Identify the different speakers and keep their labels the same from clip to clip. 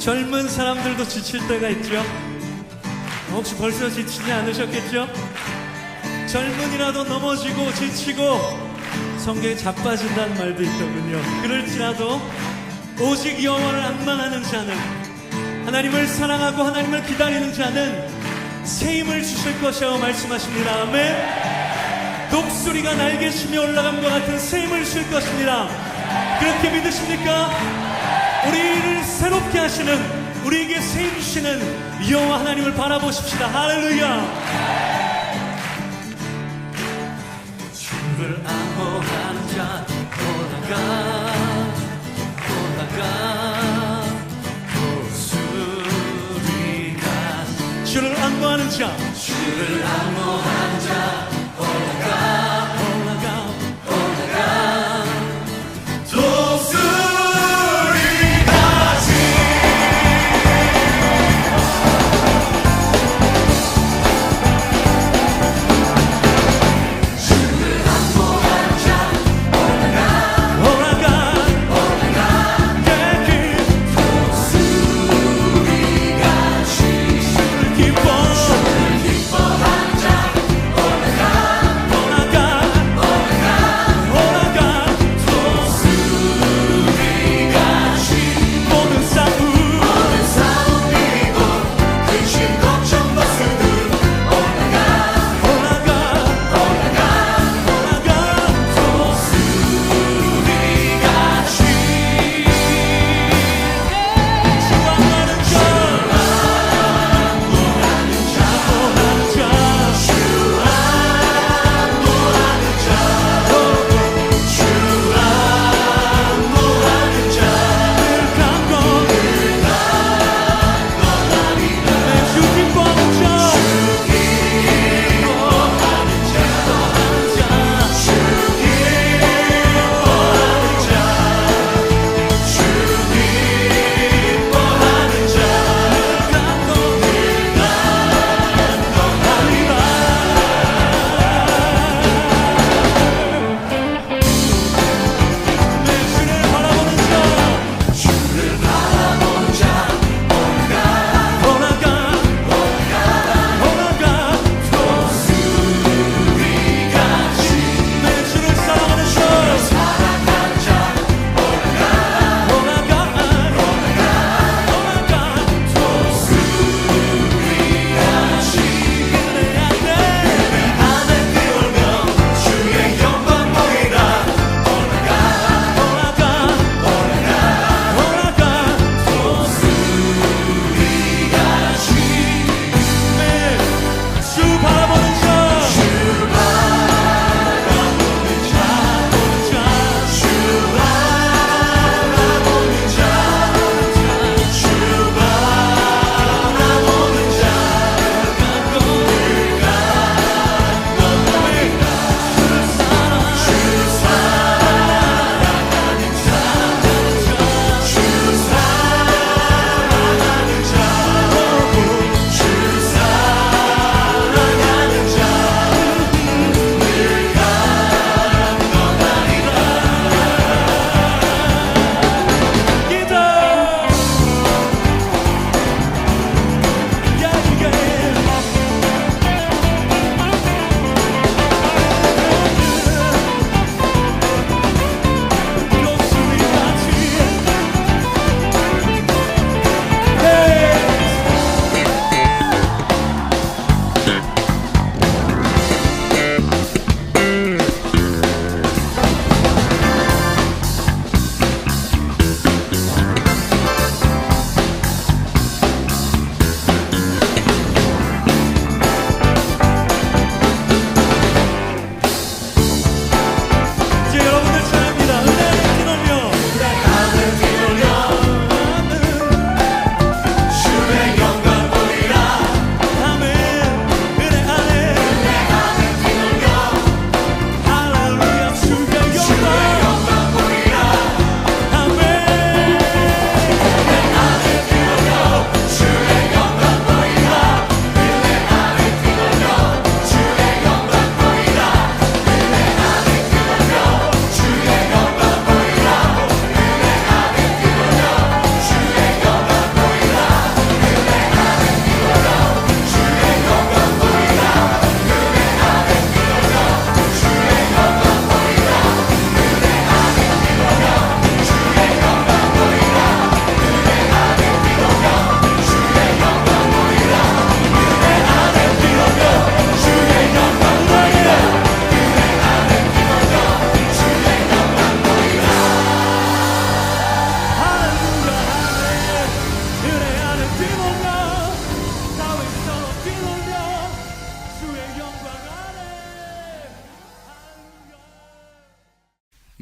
Speaker 1: 젊은 사람들도 지칠 때가 있죠. 혹시 벌써 지치지 않으셨겠죠? 젊은이라도 넘어지고 지치고 성경에 자빠진다는 말도 있더군요. 그럴지라도 오직 여호와를 앙망하는 자는, 하나님을 사랑하고 하나님을 기다리는 자는 새 힘을 주실 것이라고 말씀하십니다. 아멘. 독수리가 날개치며 올라감과 같은 새 힘을 주실 것입니다. 그렇게 믿으십니까? 우리를 새롭게 하시는, 우리에게 새 힘 주시는 여호와 하나님을 바라보십시다. 할렐루야. 주를 안보하는 자 올라가 독수리가, 주를 안보하는 자, 주를 안보하는 자 올라가 기뻐하는 자 올라가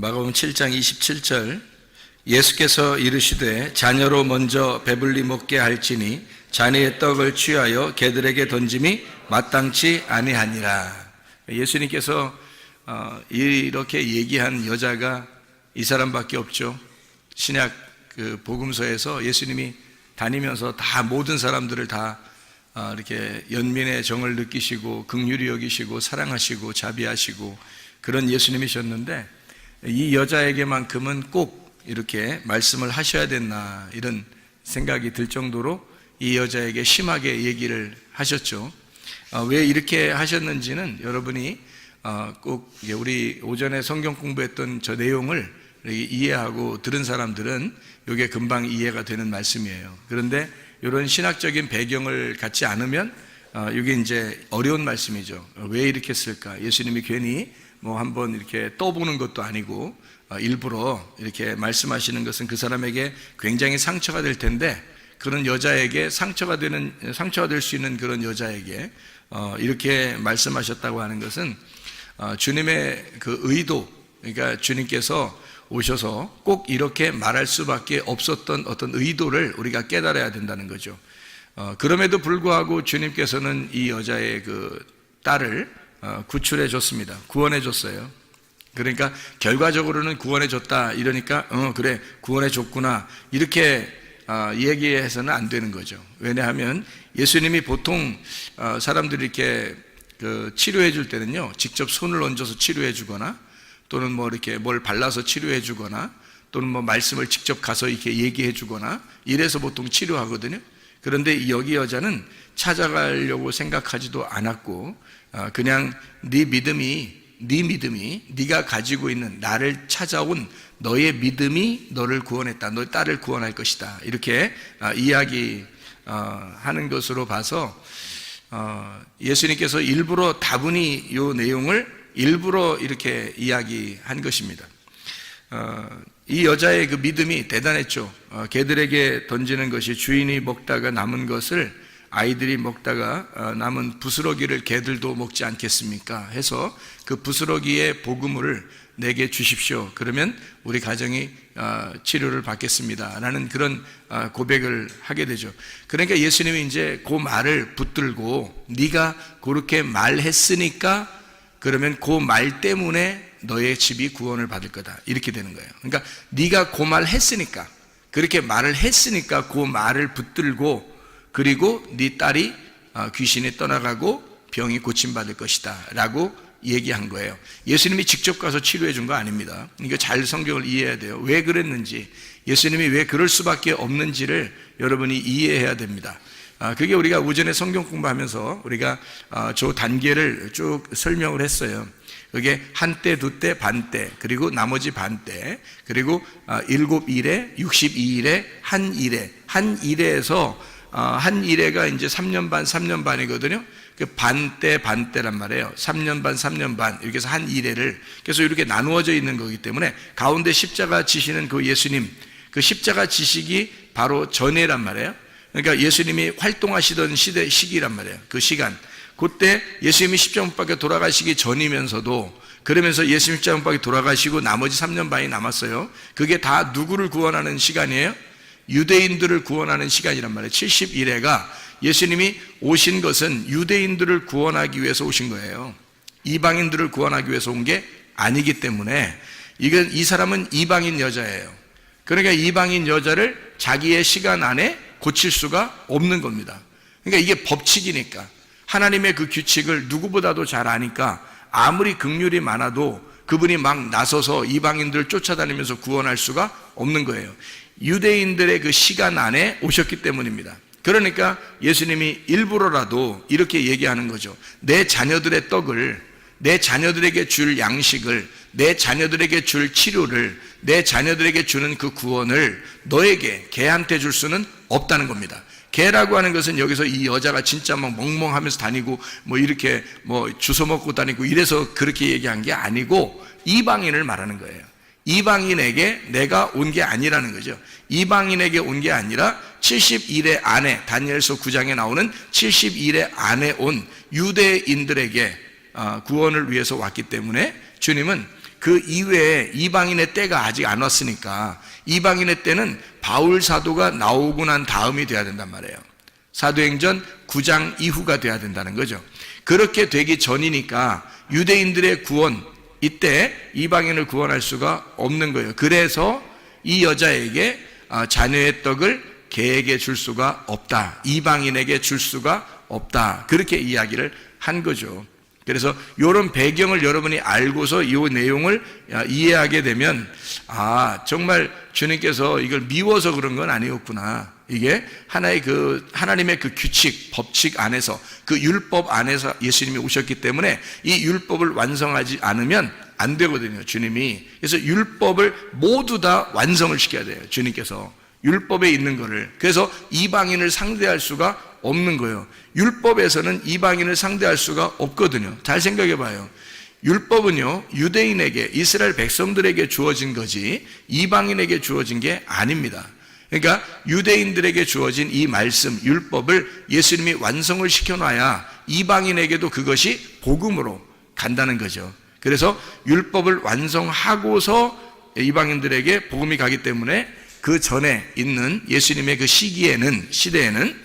Speaker 2: 마가복음 7장 27절 예수께서 이르시되 자녀로 먼저 배불리 먹게 할지니 자네의 떡을 취하여 개들에게 던짐이 마땅치 아니하니라. 예수님께서 이렇게 얘기한 여자가 이 사람밖에 없죠. 신약 그 복음서에서 예수님이 다니면서 다 모든 사람들을 다 이렇게 연민의 정을 느끼시고 긍휼히 여기시고 사랑하시고 자비하시고 그런 예수님이셨는데 이 여자에게만큼은 꼭 이렇게 말씀을 하셔야 됐나 이런 생각이 들 정도로 이 여자에게 심하게 얘기를 하셨죠. 왜 이렇게 하셨는지는 여러분이 꼭 우리 오전에 성경 공부했던 저 내용을 이해하고 들은 사람들은 이게 금방 이해가 되는 말씀이에요. 그런데 이런 신학적인 배경을 갖지 않으면 이게 이제 어려운 말씀이죠. 왜 이렇게 했을까? 예수님이 괜히 뭐 한번 이렇게 떠보는 것도 아니고 일부러 이렇게 말씀하시는 것은 그 사람에게 굉장히 상처가 될 텐데 그런 여자에게 상처가 될 수 있는 그런 여자에게 이렇게 말씀하셨다고 하는 것은 주님의 그 의도, 그러니까 주님께서 오셔서 꼭 이렇게 말할 수밖에 없었던 어떤 의도를 우리가 깨달아야 된다는 거죠. 그럼에도 불구하고 주님께서는 이 여자의 그 딸을 구출해 줬습니다. 구원해 줬어요. 그러니까 결과적으로는 구원해 줬다 이러니까 그래 구원해 줬구나 이렇게 얘기해서는 안 되는 거죠. 왜냐하면 예수님이 보통 사람들이 이렇게 그 치료해 줄 때는요 직접 손을 얹어서 치료해 주거나 또는 뭐 이렇게 뭘 발라서 치료해 주거나 또는 뭐 말씀을 직접 가서 이렇게 얘기해 주거나 이래서 보통 치료하거든요. 그런데 여기 여자는 찾아가려고 생각하지도 않았고 그냥 네 믿음이 네가 가지고 있는 나를 찾아온 너의 믿음이 너를 구원했다. 너의 딸을 구원할 것이다. 이렇게 이야기하는 것으로 봐서 예수님께서 일부러 다분히 이 내용을 일부러 이렇게 이야기한 것입니다. 이 여자의 그 믿음이 대단했죠. 개들에게 던지는 것이 주인이 먹다가 남은 것을 아이들이 먹다가 남은 부스러기를 개들도 먹지 않겠습니까? 해서 그 부스러기의 복음을 내게 주십시오. 그러면 우리 가정이 치료를 받겠습니다. 라는 그런 고백을 하게 되죠. 그러니까 예수님이 이제 그 말을 붙들고 네가 그렇게 말했으니까 그러면 그 말 때문에 너의 집이 구원을 받을 거다. 이렇게 되는 거예요. 그러니까 네가 그 말 했으니까 그렇게 말을 했으니까 그 말을 붙들고 그리고 네 딸이 귀신이 떠나가고 병이 고침받을 것이다 라고 얘기한 거예요. 예수님이 직접 가서 치료해 준 거 아닙니다. 이거 잘 성경을 이해해야 돼요. 왜 그랬는지 예수님이 왜 그럴 수밖에 없는지를 여러분이 이해해야 됩니다. 그게 우리가 오전에 성경 공부하면서 우리가 저 단계를 쭉 설명을 했어요. 그게 한때, 두때, 반때, 그리고 나머지 반때, 그리고 7일에, 62일에, 한 일에, 한 일에에서 한 일회가 이제 3년 반, 3년 반이거든요. 그 반때란 말이에요. 3년 반, 3년 반. 이렇게 해서 한 일회를. 그래서 이렇게 나누어져 있는 거기 때문에 가운데 십자가 지시는 그 예수님, 그 십자가 지식이 바로 전에란 말이에요. 그러니까 예수님이 활동하시던 시기란 말이에요. 그 시간. 그때 예수님이 십자가 못 박혀 돌아가시기 전이면서도 그러면서 예수님 십자가 못 박혀 돌아가시고 나머지 3년 반이 남았어요. 그게 다 누구를 구원하는 시간이에요? 유대인들을 구원하는 시간이란 말이에요. 70일회가 예수님이 오신 것은 유대인들을 구원하기 위해서 오신 거예요. 이방인들을 구원하기 위해서 온 게 아니기 때문에 이 사람은 이방인 여자예요. 그러니까 이방인 여자를 자기의 시간 안에 고칠 수가 없는 겁니다. 그러니까 이게 법칙이니까 하나님의 그 규칙을 누구보다도 잘 아니까 아무리 긍휼이 많아도 그분이 막 나서서 이방인들을 쫓아다니면서 구원할 수가 없는 거예요. 유대인들의 그 시간 안에 오셨기 때문입니다. 그러니까 예수님이 일부러라도 이렇게 얘기하는 거죠. 내 자녀들의 떡을, 내 자녀들에게 줄 양식을, 내 자녀들에게 줄 치료를, 내 자녀들에게 주는 그 구원을 너에게, 걔한테 줄 수는 없다는 겁니다. 걔라고 하는 것은 여기서 이 여자가 진짜 막 멍멍하면서 다니고 뭐 이렇게 뭐 주워 먹고 다니고 이래서 그렇게 얘기한 게 아니고 이방인을 말하는 거예요. 이방인에게 내가 온 게 아니라는 거죠. 이방인에게 온 게 아니라 70일의 안에, 다니엘서 9장에 나오는 70일의 안에 온 유대인들에게 구원을 위해서 왔기 때문에 주님은 그 이외에 이방인의 때가 아직 안 왔으니까 이방인의 때는 바울 사도가 나오고 난 다음이 돼야 된단 말이에요. 사도행전 9장 이후가 돼야 된다는 거죠. 그렇게 되기 전이니까 유대인들의 구원, 이때 이방인을 구원할 수가 없는 거예요. 그래서 이 여자에게 자녀의 떡을 개에게 줄 수가 없다, 이방인에게 줄 수가 없다, 그렇게 이야기를 한 거죠. 그래서 이런 배경을 여러분이 알고서 이 내용을 이해하게 되면 정말 주님께서 이걸 미워서 그런 건 아니었구나. 이게 하나의 하나님의 규칙, 법칙 안에서, 그 율법 안에서 예수님이 오셨기 때문에 이 율법을 완성하지 않으면 안 되거든요, 주님이. 그래서 율법을 모두 다 완성을 시켜야 돼요, 주님께서. 율법에 있는 거를. 그래서 이방인을 상대할 수가 없는 거예요. 율법에서는 이방인을 상대할 수가 없거든요. 잘 생각해 봐요. 율법은요, 유대인에게, 이스라엘 백성들에게 주어진 거지 이방인에게 주어진 게 아닙니다. 그러니까 유대인들에게 주어진 이 말씀, 율법을 예수님이 완성을 시켜놔야 이방인에게도 그것이 복음으로 간다는 거죠. 그래서 율법을 완성하고서 이방인들에게 복음이 가기 때문에 그 전에 있는 예수님의 그 시대에는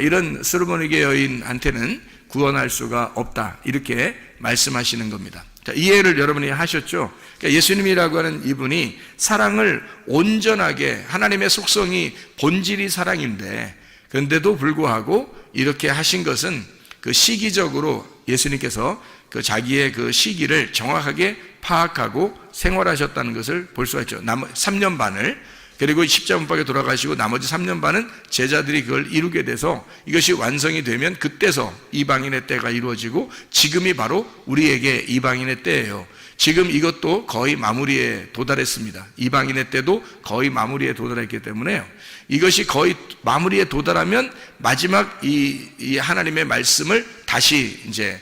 Speaker 2: 이런 스르보니게 여인한테는 구원할 수가 없다, 이렇게 말씀하시는 겁니다. 자, 이해를 여러분이 하셨죠? 그러니까 예수님이라고 하는 이분이 사랑을 온전하게, 하나님의 속성이 본질이 사랑인데, 그런데도 불구하고 이렇게 하신 것은 그 시기적으로 예수님께서 그 자기의 그 시기를 정확하게 파악하고 생활하셨다는 것을 볼 수가 있죠. 3년 반을, 그리고 십자문밖에 돌아가시고 나머지 3년 반은 제자들이 그걸 이루게 돼서 이것이 완성이 되면 그때서 이방인의 때가 이루어지고, 지금이 바로 우리에게 이방인의 때예요. 지금 이것도 거의 마무리에 도달했습니다. 이방인의 때도 거의 마무리에 도달했기 때문에요. 이것이 거의 마무리에 도달하면 마지막 이 하나님의 말씀을 다시 이제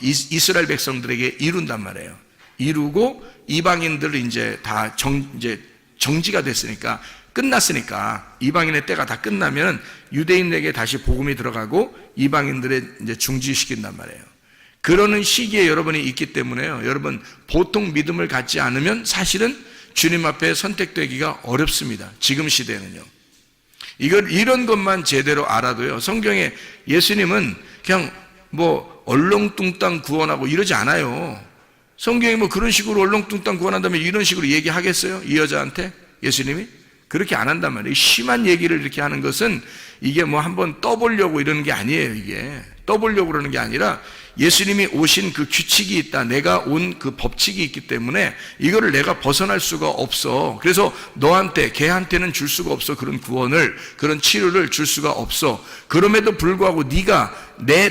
Speaker 2: 이스라엘 백성들에게 이룬단 말이에요. 이루고 이방인들을 이제 다 정지가 됐으니까, 끝났으니까, 이방인의 때가 다 끝나면 유대인에게 다시 복음이 들어가고 이방인들의 이제 중지시킨단 말이에요. 그러는 시기에 여러분이 있기 때문에요. 여러분, 보통 믿음을 갖지 않으면 사실은 주님 앞에 선택되기가 어렵습니다. 지금 시대에는요. 이런 것만 제대로 알아도요, 성경에 예수님은 그냥 얼렁뚱땅 구원하고 이러지 않아요. 성경이 그런 식으로 얼렁뚱땅 구원한다면 이런 식으로 얘기하겠어요? 이 여자한테 예수님이? 그렇게 안 한단 말이에요. 심한 얘기를 이렇게 하는 것은 이게 한번 떠보려고 이러는 게 아니에요. 이게 떠보려고 그러는 게 아니라 예수님이 오신 그 규칙이 있다, 내가 온 그 법칙이 있기 때문에 이거를 내가 벗어날 수가 없어. 그래서 너한테, 걔한테는 줄 수가 없어. 그런 구원을, 그런 치료를 줄 수가 없어. 그럼에도 불구하고 네가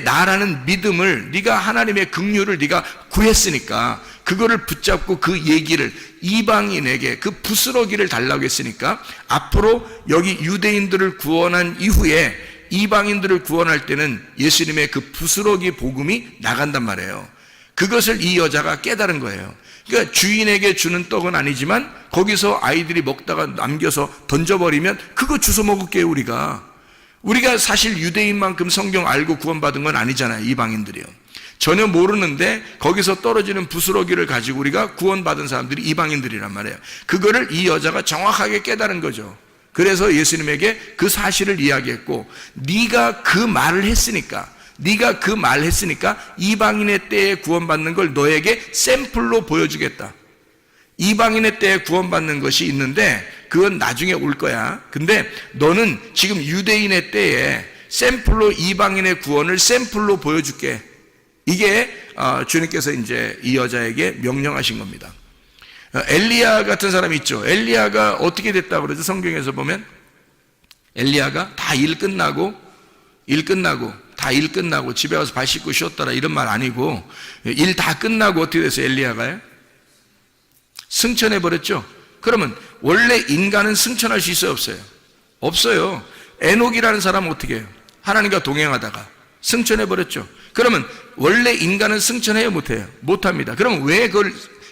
Speaker 2: 나라는 믿음을, 네가 하나님의 긍휼을 네가 구했으니까 그거를 붙잡고 그 얘기를 이방인에게 그 부스러기를 달라고 했으니까, 앞으로 여기 유대인들을 구원한 이후에 이방인들을 구원할 때는 예수님의 그 부스러기 복음이 나간단 말이에요. 그것을 이 여자가 깨달은 거예요. 그러니까 주인에게 주는 떡은 아니지만 거기서 아이들이 먹다가 남겨서 던져버리면 그거 주워 먹을게요. 우리가 사실 유대인만큼 성경 알고 구원받은 건 아니잖아요. 이방인들이요. 전혀 모르는데 거기서 떨어지는 부스러기를 가지고 우리가 구원받은 사람들이 이방인들이란 말이에요. 그거를 이 여자가 정확하게 깨달은 거죠. 그래서 예수님에게 그 사실을 이야기했고, 네가 그 말을 했으니까 이방인의 때에 구원받는 걸 너에게 샘플로 보여주겠다. 이방인의 때에 구원받는 것이 있는데 그건 나중에 올 거야. 근데 너는 지금 유대인의 때에 샘플로 이방인의 구원을 샘플로 보여줄게. 이게 주님께서 이제 이 여자에게 명령하신 겁니다. 엘리야 같은 사람이 있죠. 엘리야가 어떻게 됐다고 그러죠? 성경에서 보면 엘리야가 다 일 끝나고 집에 와서 발 씻고 쉬었더라, 이런 말 아니고, 일 다 끝나고 어떻게 됐어요? 엘리야가요? 승천해 버렸죠. 그러면 원래 인간은 승천할 수 있어요, 없어요? 없어요. 에녹이라는 사람은 어떻게 해요? 하나님과 동행하다가 승천해 버렸죠. 그러면 원래 인간은 승천해요, 못해요? 못합니다. 그럼 왜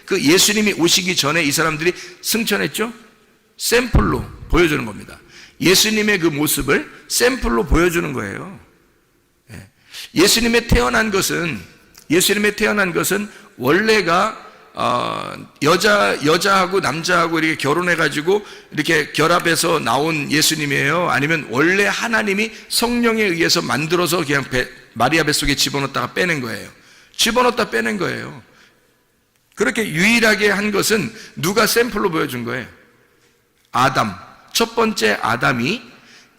Speaker 2: 그 예수님이 오시기 전에 이 사람들이 승천했죠? 샘플로 보여주는 겁니다. 예수님의 그 모습을 샘플로 보여주는 거예요. 예수님의 태어난 것은 원래가 여자하고 남자하고 이렇게 결혼해가지고 이렇게 결합해서 나온 예수님이에요? 아니면 원래 하나님이 성령에 의해서 만들어서 그냥 마리아 뱃속에 집어넣었다가 빼낸 거예요? 집어넣었다 빼낸 거예요. 그렇게 유일하게 한 것은 누가 샘플로 보여준 거예요? 아담. 첫 번째 아담이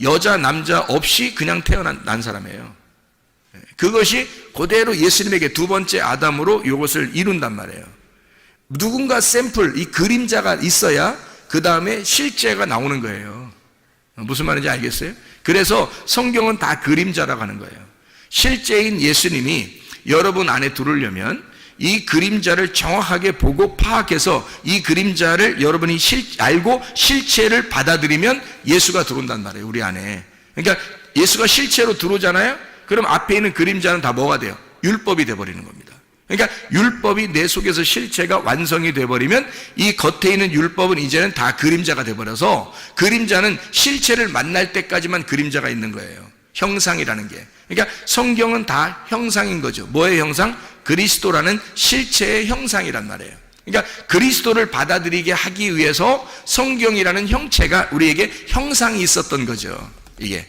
Speaker 2: 여자 남자 없이 그냥 태어난 사람이에요. 그것이 그대로 예수님에게 두 번째 아담으로 이것을 이룬단 말이에요. 누군가 샘플, 이 그림자가 있어야 그 다음에 실제가 나오는 거예요. 무슨 말인지 알겠어요? 그래서 성경은 다 그림자라고 하는 거예요. 실제인 예수님이 여러분 안에 들어오려면 이 그림자를 정확하게 보고 파악해서 이 그림자를 여러분이 알고 실체를 받아들이면 예수가 들어온단 말이에요, 우리 안에. 그러니까 예수가 실체로 들어오잖아요? 그럼 앞에 있는 그림자는 다 뭐가 돼요? 율법이 돼버리는 겁니다. 그러니까 율법이 내 속에서 실체가 완성이 돼버리면 이 겉에 있는 율법은 이제는 다 그림자가 돼버려서 그림자는 실체를 만날 때까지만 그림자가 있는 거예요. 형상이라는 게. 그러니까 성경은 다 형상인 거죠. 뭐의 형상? 그리스도라는 실체의 형상이란 말이에요. 그러니까 그리스도를 받아들이게 하기 위해서 성경이라는 형체가 우리에게 형상이 있었던 거죠. 이게.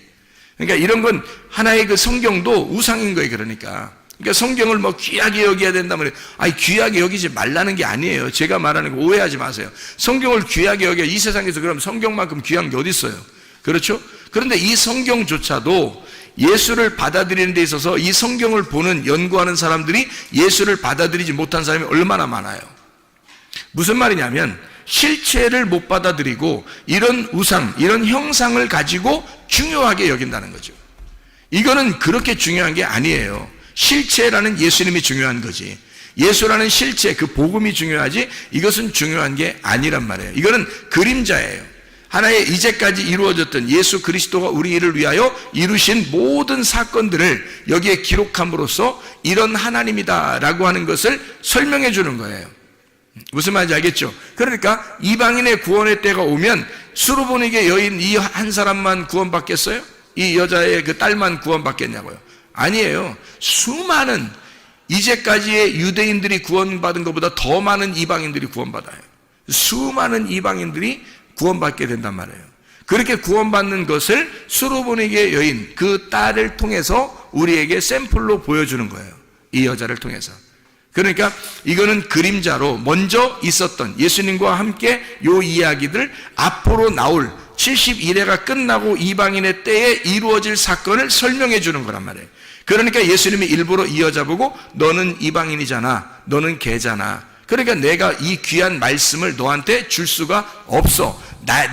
Speaker 2: 그러니까 이런 건 하나의 그 성경도 우상인 거예요. 그러니까 성경을 뭐 귀하게 여겨야 된다면, 아니 귀하게 여기지 말라는 게 아니에요. 제가 말하는 거 오해하지 마세요. 성경을 귀하게 여겨. 이 세상에서 그럼 성경만큼 귀한 게 어디 있어요? 그렇죠? 그런데 이 성경조차도 예수를 받아들이는 데 있어서 이 성경을 보는, 연구하는 사람들이 예수를 받아들이지 못한 사람이 얼마나 많아요. 무슨 말이냐면 실체를 못 받아들이고 이런 우상, 이런 형상을 가지고 중요하게 여긴다는 거죠. 이거는 그렇게 중요한 게 아니에요. 실체라는 예수님이 중요한 거지. 예수라는 실체, 그 복음이 중요하지 이것은 중요한 게 아니란 말이에요. 이거는 그림자예요. 하나의 이제까지 이루어졌던 예수 그리스도가 우리를 위하여 이루신 모든 사건들을 여기에 기록함으로써 이런 하나님이다라고 하는 것을 설명해 주는 거예요. 무슨 말인지 알겠죠? 그러니까 이방인의 구원의 때가 오면 수르보니게 여인 이 한 사람만 구원받겠어요? 이 여자의 그 딸만 구원받겠냐고요? 아니에요. 수많은 이제까지의 유대인들이 구원받은 것보다 더 많은 이방인들이 구원받아요. 수많은 이방인들이 구원받게 된단 말이에요. 그렇게 구원받는 것을 수르보니게 여인 그 딸을 통해서 우리에게 샘플로 보여주는 거예요. 이 여자를 통해서. 그러니까 이거는 그림자로 먼저 있었던 예수님과 함께 요 이야기들 앞으로 나올 70일회가 끝나고 이방인의 때에 이루어질 사건을 설명해 주는 거란 말이에요. 그러니까 예수님이 일부러 이 여자 보고 너는 이방인이잖아, 너는 개잖아. 그러니까 내가 이 귀한 말씀을 너한테 줄 수가 없어.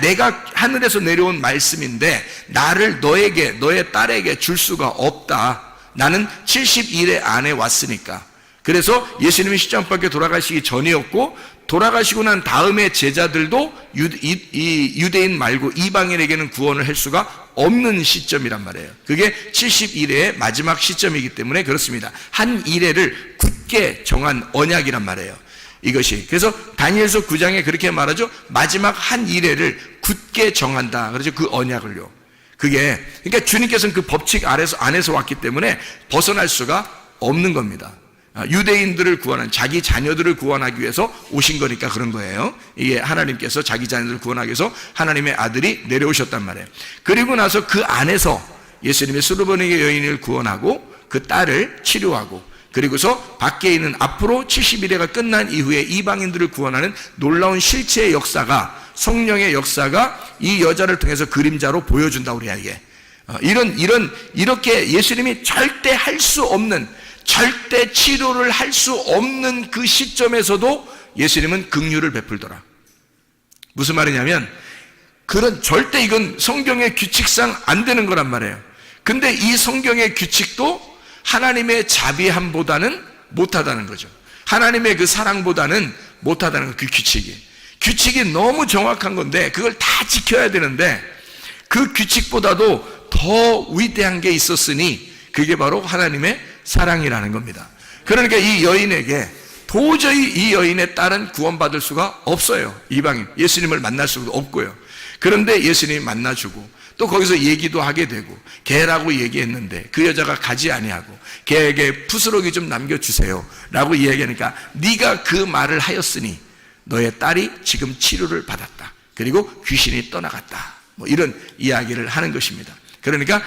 Speaker 2: 내가 하늘에서 내려온 말씀인데 나를 너에게, 너의 딸에게 줄 수가 없다. 나는 70일회 안에 왔으니까. 그래서 예수님이 십자가밖에 돌아가시기 전이었고 돌아가시고 난 다음에 제자들도 유대인 말고 이방인에게는 구원을 할 수가 없는 시점이란 말이에요. 그게 70일의 마지막 시점이기 때문에 그렇습니다. 한 일회를 굳게 정한 언약이란 말이에요. 이것이. 그래서 다니엘서 9장에 그렇게 말하죠. 마지막 한 일회를 굳게 정한다. 그렇죠. 그 언약을요. 그게 그러니까 주님께서는 그 법칙 안에서 왔기 때문에 벗어날 수가 없는 겁니다. 유대인들을 구원한, 자기 자녀들을 구원하기 위해서 오신 거니까 그런 거예요. 이게 하나님께서 자기 자녀들을 구원하기 위해서 하나님의 아들이 내려오셨단 말이에요. 그리고 나서 그 안에서 예수님의 수르보니게 여인을 구원하고 그 딸을 치료하고 그리고서 밖에 있는 앞으로 70일회가 끝난 이후에 이방인들을 구원하는 놀라운 실체의 역사가, 성령의 역사가 이 여자를 통해서 그림자로 보여준다 우리에게. 이렇게 예수님이 절대 할 수 없는, 절대 치료를 할 수 없는 그 시점에서도 예수님은 긍휼을 베풀더라. 무슨 말이냐면 절대 이건 성경의 규칙상 안 되는 거란 말이에요. 근데 이 성경의 규칙도 하나님의 자비함보다는 못하다는 거죠. 하나님의 그 사랑보다는 못하다는 거, 그 규칙이 너무 정확한 건데 그걸 다 지켜야 되는데 그 규칙보다도 더 위대한 게 있었으니 그게 바로 하나님의 사랑이라는 겁니다. 그러니까 이 여인에게 도저히 이 여인의 딸은 구원받을 수가 없어요. 이방인 예수님을 만날 수가 없고요. 그런데 예수님이 만나주고 또 거기서 얘기도 하게 되고 개라고 얘기했는데 그 여자가 가지 아니하고 개에게 부스러기 좀 남겨주세요 라고 이야기하니까 네가 그 말을 하였으니 너의 딸이 지금 치료를 받았다. 그리고 귀신이 떠나갔다. 뭐 이런 이야기를 하는 것입니다. 그러니까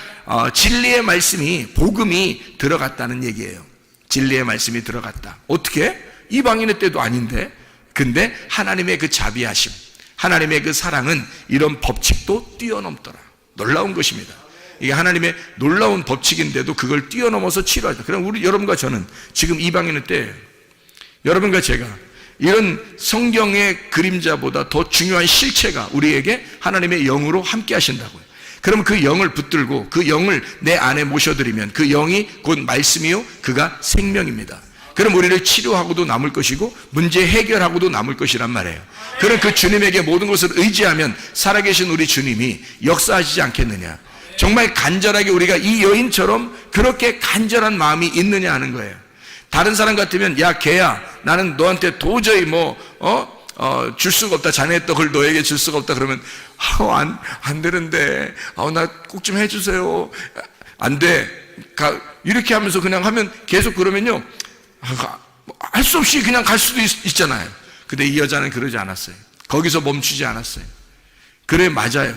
Speaker 2: 진리의 말씀이, 복음이 들어갔다는 얘기예요. 진리의 말씀이 들어갔다. 어떻게? 이방인의 때도 아닌데. 근데 하나님의 그 자비하심, 하나님의 그 사랑은 이런 법칙도 뛰어넘더라. 놀라운 것입니다. 이게 하나님의 놀라운 법칙인데도 그걸 뛰어넘어서 치료하죠. 그럼 여러분과 저는 지금 이방인의 때, 여러분과 제가 이런 성경의 그림자보다 더 중요한 실체가 우리에게 하나님의 영으로 함께 하신다고요. 그럼 그 영을 붙들고 그 영을 내 안에 모셔드리면 그 영이 곧 말씀이요 그가 생명입니다. 그럼 우리를 치료하고도 남을 것이고 문제 해결하고도 남을 것이란 말이에요. 그럼 그 주님에게 모든 것을 의지하면 살아계신 우리 주님이 역사하시지 않겠느냐. 정말 간절하게 우리가 이 여인처럼 그렇게 간절한 마음이 있느냐 하는 거예요. 다른 사람 같으면 야 걔야 나는 너한테 도저히 줄 수가 없다. 자네의 떡을 너에게 줄 수가 없다. 그러면 안 되는데 나 꼭 좀 해주세요. 안 돼. 이렇게 하면서 그냥 하면 계속 그러면요 할 수 없이 그냥 갈 수도 있잖아요. 근데 이 여자는 그러지 않았어요. 거기서 멈추지 않았어요. 그래 맞아요.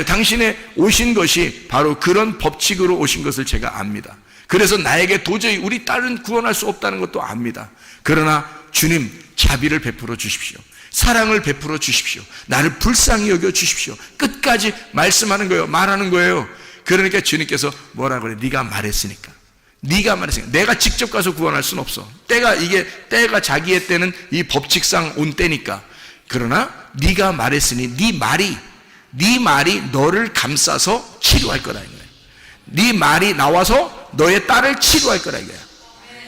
Speaker 2: 당신의 오신 것이 바로 그런 법칙으로 오신 것을 제가 압니다. 그래서 나에게 도저히 우리 딸은 구원할 수 없다는 것도 압니다. 그러나 주님 자비를 베풀어 주십시오. 사랑을 베풀어 주십시오. 나를 불쌍히 여겨 주십시오. 끝까지 말씀하는 거예요. 말하는 거예요. 그러니까 주님께서 뭐라 그래? 네가 말했으니까. 내가 직접 가서 구원할 수는 없어. 때가 자기의 때는 이 법칙상 온 때니까. 그러나 네가 말했으니 네 말이 너를 감싸서 치료할 거라 이거예요. 네 말이 나와서 너의 딸을 치료할 거라 이거야.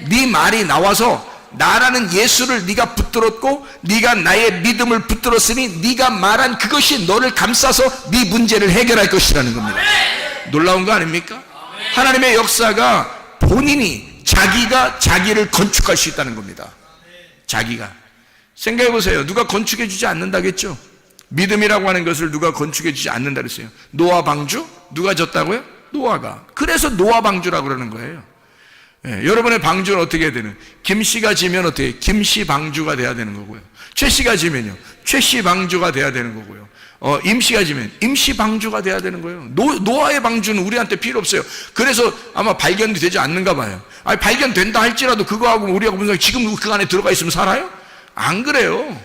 Speaker 2: 네 말이 나와서 나라는 예수를 네가 붙들었고 네가 나의 믿음을 붙들었으니 네가 말한 그것이 너를 감싸서 네 문제를 해결할 것이라는 겁니다. 놀라운 거 아닙니까? 하나님의 역사가 본인이 자기가 자기를 건축할 수 있다는 겁니다. 자기가. 생각해 보세요. 누가 건축해 주지 않는다겠죠? 믿음이라고 하는 것을 누가 건축해 주지 않는다 그랬어요. 노아 방주? 누가 졌다고요? 노아가. 그래서 노아 방주라고 그러는 거예요. 예, 여러분의 방주는 어떻게 해야 되는? 김씨가 지면 어떻게? 김씨 방주가 돼야 되는 거고요. 최씨가 지면요. 최씨 방주가 돼야 되는 거고요. 임씨가 지면 임씨 방주가 돼야 되는 거예요. 노아의 방주는 우리한테 필요 없어요. 그래서 아마 발견이 되지 않는가 봐요. 아니, 발견된다 할지라도 그거하고 우리하고 무슨 상관이 지금 그 안에 들어가 있으면 살아요? 안 그래요.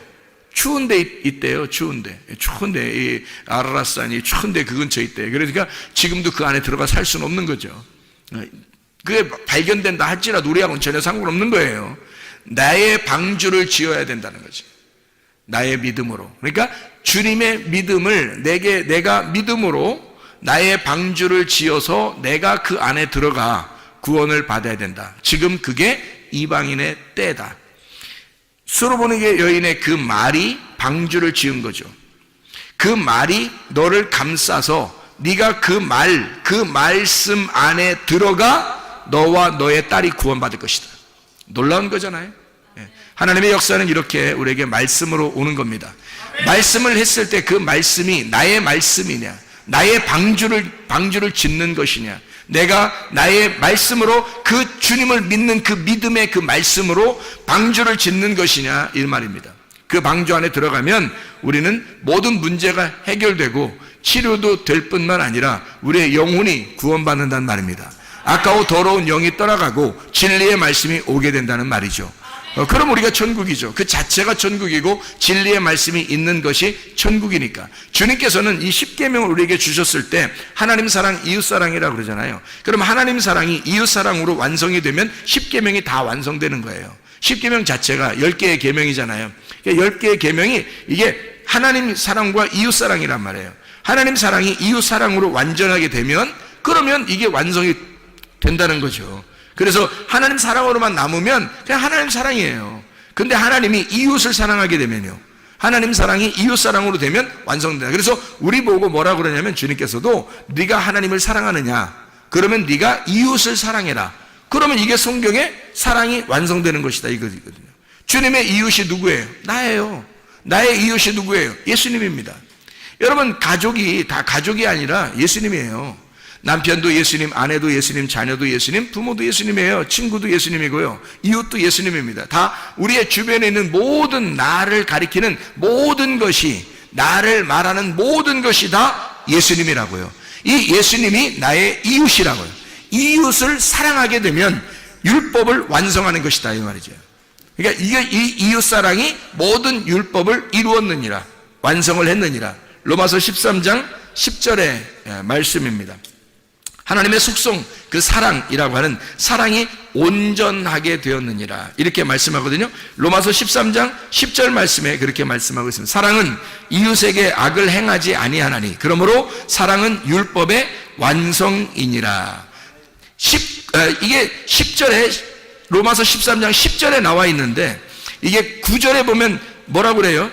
Speaker 2: 추운데 있대요. 추운데 이 아라라산이 추운데 그 근처에 있대요. 그러니까 지금도 그 안에 들어가 살 수는 없는 거죠. 그게 발견된다 할지라도 우리하고는 전혀 상관없는 거예요. 나의 방주를 지어야 된다는 거지. 나의 믿음으로. 그러니까 주님의 믿음을 내가 믿음으로 나의 방주를 지어서 내가 그 안에 들어가 구원을 받아야 된다. 지금 그게 이방인의 때다. 수로보니게 여인의 그 말이 방주를 지은 거죠. 그 말이 너를 감싸서 네가 그 말씀 안에 들어가 너와 너의 딸이 구원받을 것이다. 놀라운 거잖아요. 하나님의 역사는 이렇게 우리에게 말씀으로 오는 겁니다. 말씀을 했을 때 그 말씀이 나의 말씀이냐, 나의 방주를 짓는 것이냐, 내가 나의 말씀으로 그 주님을 믿는 그 믿음의 그 말씀으로 방주를 짓는 것이냐 이 말입니다. 그 방주 안에 들어가면 우리는 모든 문제가 해결되고 치료도 될 뿐만 아니라 우리의 영혼이 구원받는다는 말입니다. 아까워 더러운 영이 떠나가고 진리의 말씀이 오게 된다는 말이죠. 그럼 우리가 천국이죠. 그 자체가 천국이고 진리의 말씀이 있는 것이 천국이니까. 주님께서는 이 십계명을 우리에게 주셨을 때 하나님 사랑, 이웃 사랑이라고 그러잖아요. 그럼 하나님 사랑이 이웃 사랑으로 완성이 되면 십계명이 다 완성되는 거예요. 십계명 자체가 10개의 계명이잖아요. 10개의 계명이 이게 하나님 사랑과 이웃 사랑이란 말이에요. 하나님 사랑이 이웃 사랑으로 완전하게 되면 그러면 이게 완성이 된다는 거죠. 그래서 하나님 사랑으로만 남으면 그냥 하나님 사랑이에요. 근데 하나님이 이웃을 사랑하게 되면요, 하나님 사랑이 이웃 사랑으로 되면 완성된다. 그래서 우리 보고 뭐라 그러냐면 주님께서도 네가 하나님을 사랑하느냐, 그러면 네가 이웃을 사랑해라. 그러면 이게 성경의 사랑이 완성되는 것이다 이거거든요. 주님의 이웃이 누구예요? 나예요. 나의 이웃이 누구예요? 예수님입니다. 여러분, 가족이 다 가족이 아니라 예수님이에요. 남편도 예수님, 아내도 예수님, 자녀도 예수님, 부모도 예수님이에요. 친구도 예수님이고요. 이웃도 예수님입니다. 다 우리의 주변에 있는 모든 나를 가리키는 모든 것이, 나를 말하는 모든 것이 다 예수님이라고요. 이 예수님이 나의 이웃이라고요. 이웃을 사랑하게 되면 율법을 완성하는 것이다, 이 말이죠. 그러니까 이 이웃 사랑이 모든 율법을 이루었느니라, 완성을 했느니라. 로마서 13장 10절의 말씀입니다. 하나님의 속성, 그 사랑이라고 하는 사랑이 온전하게 되었느니라, 이렇게 말씀하거든요. 로마서 13장 10절 말씀에 그렇게 말씀하고 있습니다. 사랑은 이웃에게 악을 행하지 아니하나니 그러므로 사랑은 율법의 완성이니라. 이게 10절에, 로마서 13장 10절에 나와 있는데, 이게 9절에 보면 뭐라고 그래요?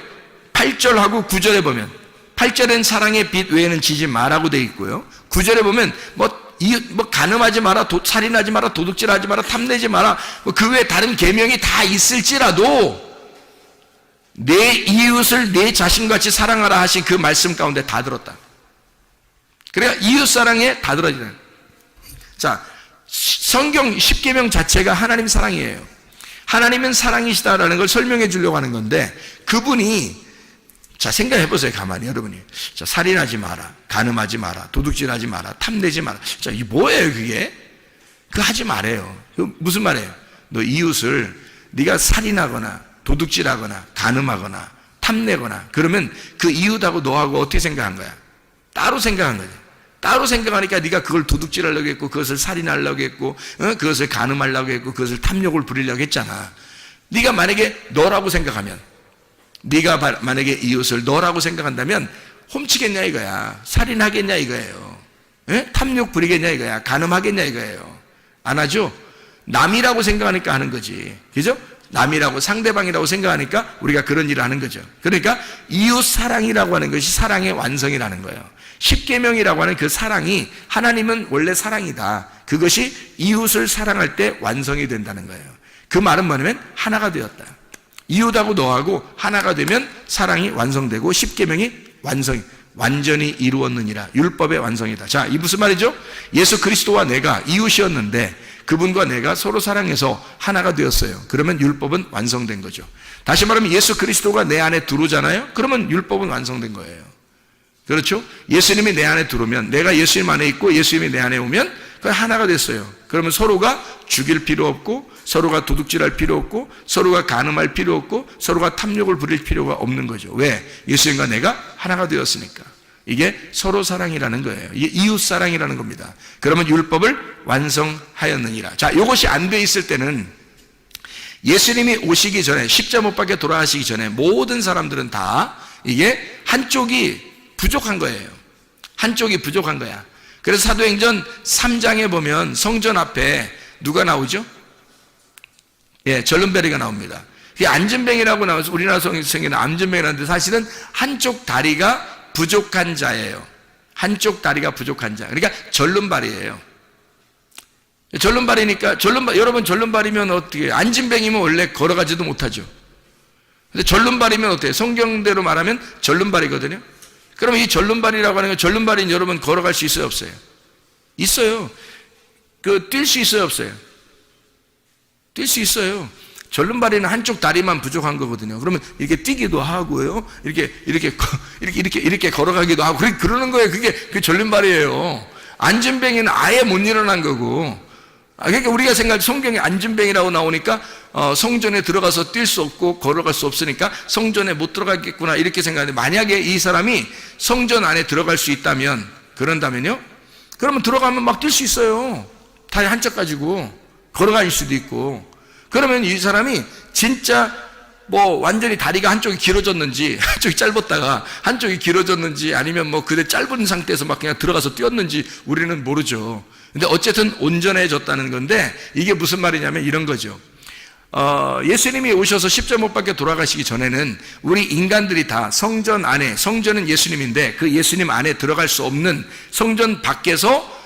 Speaker 2: 8절하고 9절에 보면, 8절엔 사랑의 빛 외에는 지지 마라고 되어 있고요. 9절에 보면 간음하지 마라, 살인하지 마라, 도둑질하지 마라, 탐내지 마라, 그 외에 다른 계명이 다 있을지라도 내 이웃을 내 자신같이 사랑하라 하신 그 말씀 가운데 다 들었다. 그러니까 이웃 사랑에 다 들어지는. 자, 성경 10계명 자체가 하나님 사랑이에요. 하나님은 사랑이시다라는 걸 설명해 주려고 하는 건데, 그분이, 자, 생각해 보세요. 가만히 여러분이. 자, 살인하지 마라, 간음하지 마라, 도둑질하지 마라, 탐내지 마라. 자, 이게 뭐예요, 그게? 그거 하지 말아요. 무슨 말이에요? 너 이웃을 네가 살인하거나 도둑질하거나 간음하거나 탐내거나 그러면 그 이웃하고 너하고 어떻게 생각한 거야? 따로 생각한 거지. 따로 생각하니까 네가 그걸 도둑질하려고 했고, 그것을 살인하려고 했고, 그것을 간음하려고 했고, 그것을 탐욕을 부리려고 했잖아. 네가 만약에 너라고 생각하면, 네가 만약에 이웃을 너라고 생각한다면 훔치겠냐 이거야, 살인하겠냐 이거예요, 탐욕 부리겠냐 이거야, 간음하겠냐 이거예요. 안 하죠? 남이라고 생각하니까 하는 거지, 그죠? 남이라고, 상대방이라고 생각하니까 우리가 그런 일을 하는 거죠. 그러니까 이웃 사랑이라고 하는 것이 사랑의 완성이라는 거예요. 십계명이라고 하는 그 사랑이, 하나님은 원래 사랑이다, 그것이 이웃을 사랑할 때 완성이 된다는 거예요. 그 말은 뭐냐면 하나가 되었다. 이웃하고 너하고 하나가 되면 사랑이 완성되고 십계명이 완전히 이루었느니라, 율법의 완성이다. 자, 이 무슨 말이죠? 예수 그리스도와 내가 이웃이었는데 그분과 내가 서로 사랑해서 하나가 되었어요. 그러면 율법은 완성된 거죠. 다시 말하면 예수 그리스도가 내 안에 들어오잖아요. 그러면 율법은 완성된 거예요. 그렇죠? 예수님이 내 안에 들어오면, 내가 예수님 안에 있고 예수님이 내 안에 오면 그 하나가 됐어요. 그러면 서로가 죽일 필요 없고, 서로가 도둑질할 필요 없고, 서로가 간음할 필요 없고, 서로가 탐욕을 부릴 필요가 없는 거죠. 왜? 예수님과 내가 하나가 되었으니까. 이게 서로 사랑이라는 거예요. 이게 이웃 사랑이라는 겁니다. 그러면 율법을 완성하였느니라. 자, 이것이 안 돼 있을 때는, 예수님이 오시기 전에, 십자가 못 박혀 돌아가시기 전에 모든 사람들은 다 이게 한쪽이 부족한 거예요. 한쪽이 부족한 거야. 그래서 사도행전 3장에 보면 성전 앞에 누가 나오죠? 예, 절름배리가 나옵니다. 그게 안전뱅이라고 나와서 우리나라 성경에는 안전뱅이라는데, 사실은 한쪽 다리가 부족한 자예요. 한쪽 다리가 부족한 자. 그러니까 절름발이에요. 절름발이니까, 여러분 절름발이면 어떻게, 안전뱅이면 원래 걸어가지도 못하죠. 근데 절름발이면 어때요? 성경대로 말하면 절름발이거든요. 그러면 이 절름발이라고 하는 건, 절름발인 여러분 걸어갈 수 있어요, 없어요? 있어요. 뛸 수 있어요, 없어요? 뛸 수 있어요. 절름발이는 한쪽 다리만 부족한 거거든요. 그러면 이렇게 뛰기도 하고요, 이렇게 걸어가기도 하고, 그러는 거예요. 그게 절름발이에요. 안전뱅이는 아예 못 일어난 거고. 그러니까 우리가 생각할 성경에 안전뱅이라고 나오니까 성전에 들어가서 뛸 수 없고 걸어갈 수 없으니까 성전에 못 들어가겠구나, 이렇게 생각하는데, 만약에 이 사람이 성전 안에 들어갈 수 있다면, 그런다면요, 그러면 들어가면 막 뛸 수 있어요. 다리 한쪽 가지고 걸어갈 수도 있고. 그러면 이 사람이 진짜 완전히 다리가 한쪽이 길어졌는지, 한쪽이 짧았다가 한쪽이 길어졌는지, 아니면 그대 짧은 상태에서 막 그냥 들어가서 뛰었는지 우리는 모르죠. 근데 어쨌든 온전해졌다는 건데, 이게 무슨 말이냐면 이런 거죠. 예수님이 오셔서 십자가 못 박혀 돌아가시기 전에는 우리 인간들이 다 성전 안에, 성전은 예수님인데 그 예수님 안에 들어갈 수 없는, 성전 밖에서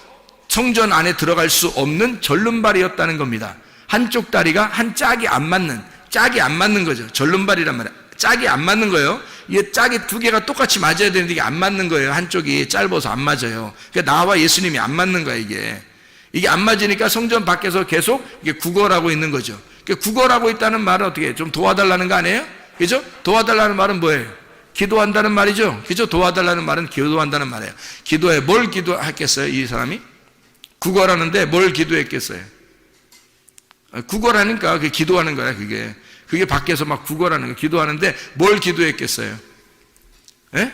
Speaker 2: 성전 안에 들어갈 수 없는 절름발이었다는 겁니다. 한쪽 다리가 짝이 안 맞는 거죠. 절름발이란 말이야. 짝이 안 맞는 거예요. 이게 짝이 두 개가 똑같이 맞아야 되는데 이게 안 맞는 거예요. 한쪽이 짧아서 안 맞아요. 그러니까 나와 예수님이 안 맞는 거야, 이게 안 맞으니까 성전 밖에서 계속 이게 구걸하고 있는 거죠. 그러니까 구걸하고 있다는 말은 어떻게 좀 도와달라는 거 아니에요? 그죠? 도와달라는 말은 뭐예요? 기도한다는 말이죠. 그죠? 도와달라는 말은 기도한다는 말이에요. 기도해. 뭘 기도했겠어요, 이 사람이? 구걸하는데 뭘 기도했겠어요? 구걸하니까 그게 기도하는 거야, 그게 밖에서 막 구걸하는 거, 기도하는데 뭘 기도했겠어요? 예?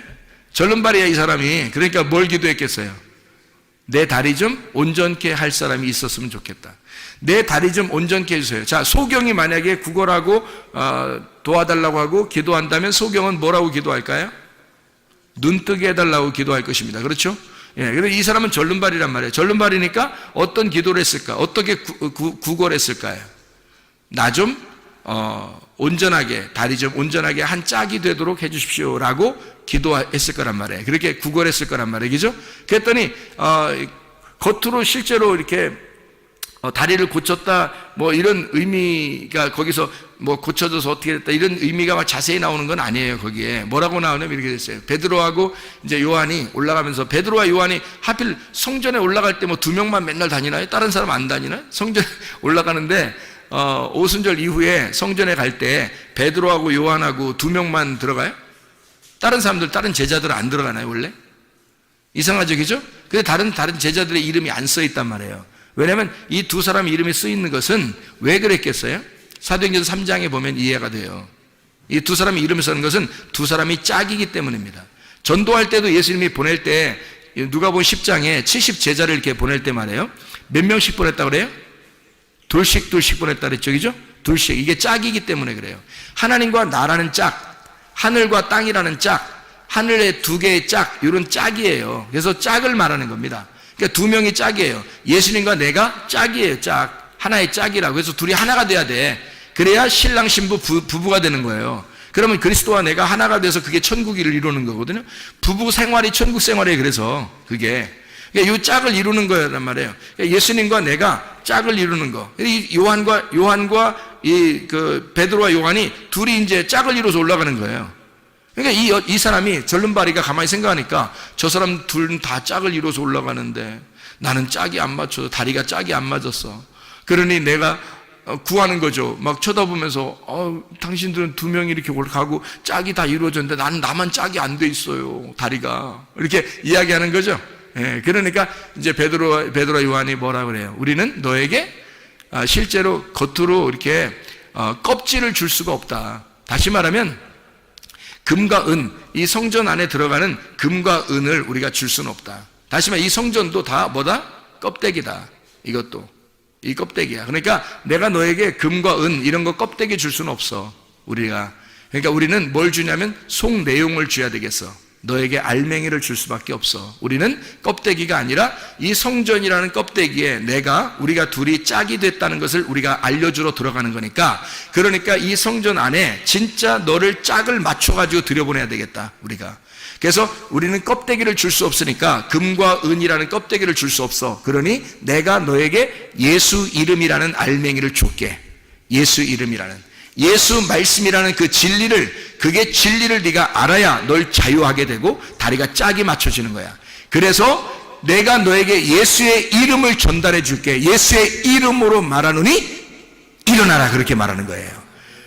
Speaker 2: 절름발이야, 이 사람이. 그러니까 뭘 기도했겠어요? 내 다리 좀 온전케 할 사람이 있었으면 좋겠다. 내 다리 좀 온전케 해주세요. 자, 소경이 만약에 구걸하고 도와달라고 하고 기도한다면 소경은 뭐라고 기도할까요? 눈 뜨게 해달라고 기도할 것입니다. 그렇죠? 예, 그래서 이 사람은 절름발이란 말이에요. 절름발이니까 어떤 기도를 했을까? 어떻게 구걸했을까요? 나 좀 온전하게, 다리 좀 온전하게 한 짝이 되도록 해주십시오라고 기도했을 거란 말이에요. 그렇게 구걸했을 거란 말이에요. 그죠? 그랬더니 겉으로 실제로 이렇게 다리를 고쳤다 뭐 이런 의미가 거기서 뭐 고쳐져서 어떻게 됐다 이런 의미가 막 자세히 나오는 건 아니에요. 거기에 뭐라고 나오냐면 이렇게 됐어요. 베드로하고 이제 요한이 올라가면서, 베드로와 요한이 하필 성전에 올라갈 때 뭐 두 명만 맨날 다니나요? 다른 사람 안 다니나요? 성전에 올라가는데 오순절 이후에 성전에 갈 때 베드로하고 요한하고 두 명만 들어가요? 다른 사람들, 다른 제자들은 안 들어가나요, 원래? 이상하죠, 그죠? 근데 다른 제자들의 이름이 안 써 있단 말이에요. 왜냐하면 이 두 사람 이름이 쓰여 있는 것은 왜 그랬겠어요? 사도행전 3장에 보면 이해가 돼요. 이 두 사람이 이름을 쓰는 것은 두 사람이 짝이기 때문입니다. 전도할 때도 예수님이 보낼 때 누가복음 10장에 70제자를 이렇게 보낼 때 말이에요. 몇 명씩 보냈다 그래요? 둘씩 보냈다 그랬죠, 그죠? 둘씩. 이게 짝이기 때문에 그래요. 하나님과 나라는 짝, 하늘과 땅이라는 짝, 하늘의 두 개의 짝, 이런 짝이에요. 그래서 짝을 말하는 겁니다. 그러니까 두 명이 짝이에요. 예수님과 내가 짝이에요, 짝. 하나의 짝이라고. 그래서 둘이 하나가 돼야 돼. 그래야 신랑 신부 부부가 되는 거예요. 그러면 그리스도와 내가 하나가 돼서 그게 천국을 이루는 거거든요. 부부 생활이 천국 생활이에요. 그래서 그게. 그러니까 이 짝을 이루는 거란 말이에요. 그러니까 예수님과 내가 짝을 이루는 거. 이 요한과 베드로와 요한이 둘이 이제 짝을 이루어서 올라가는 거예요. 그러니까 이 사람이 절름발이가 가만히 생각하니까 저 사람 둘은 다 짝을 이루어서 올라가는데 나는 짝이 안 맞춰서 다리가 짝이 안 맞았어. 그러니 내가 구하는 거죠. 막 쳐다보면서 당신들은 두 명이 이렇게 올라가고 짝이 다 이루어졌는데 나만 짝이 안 돼 있어요. 다리가. 이렇게 이야기하는 거죠. 예, 그러니까 이제 베드로와 요한이 뭐라 그래요? 우리는 너에게 실제로 겉으로 이렇게 껍질을 줄 수가 없다. 다시 말하면 금과 은, 이 성전 안에 들어가는 금과 은을 우리가 줄 수는 없다. 다시 말해 이 성전도 다 뭐다? 껍데기다. 이것도 이 껍데기야. 그러니까 내가 너에게 금과 은 이런 거 껍데기 줄 수는 없어. 우리가. 그러니까 우리는 뭘 주냐면 속 내용을 줘야 되겠어. 너에게 알맹이를 줄 수밖에 없어. 우리는 껍데기가 아니라 이 성전이라는 껍데기에 우리가 둘이 짝이 됐다는 것을 우리가 알려주러 들어가는 거니까, 그러니까 이 성전 안에 진짜 너를 짝을 맞춰가지고 들여보내야 되겠다, 우리가. 그래서 우리는 껍데기를 줄 수 없으니까 금과 은이라는 껍데기를 줄 수 없어. 그러니 내가 너에게 예수 이름이라는 알맹이를 줄게. 예수 이름이라는. 예수 말씀이라는 그 진리를 네가 알아야 널 자유하게 되고 다리가 짝이 맞춰지는 거야. 그래서 내가 너에게 예수의 이름을 전달해 줄게. 예수의 이름으로 말하노니 일어나라. 그렇게 말하는 거예요.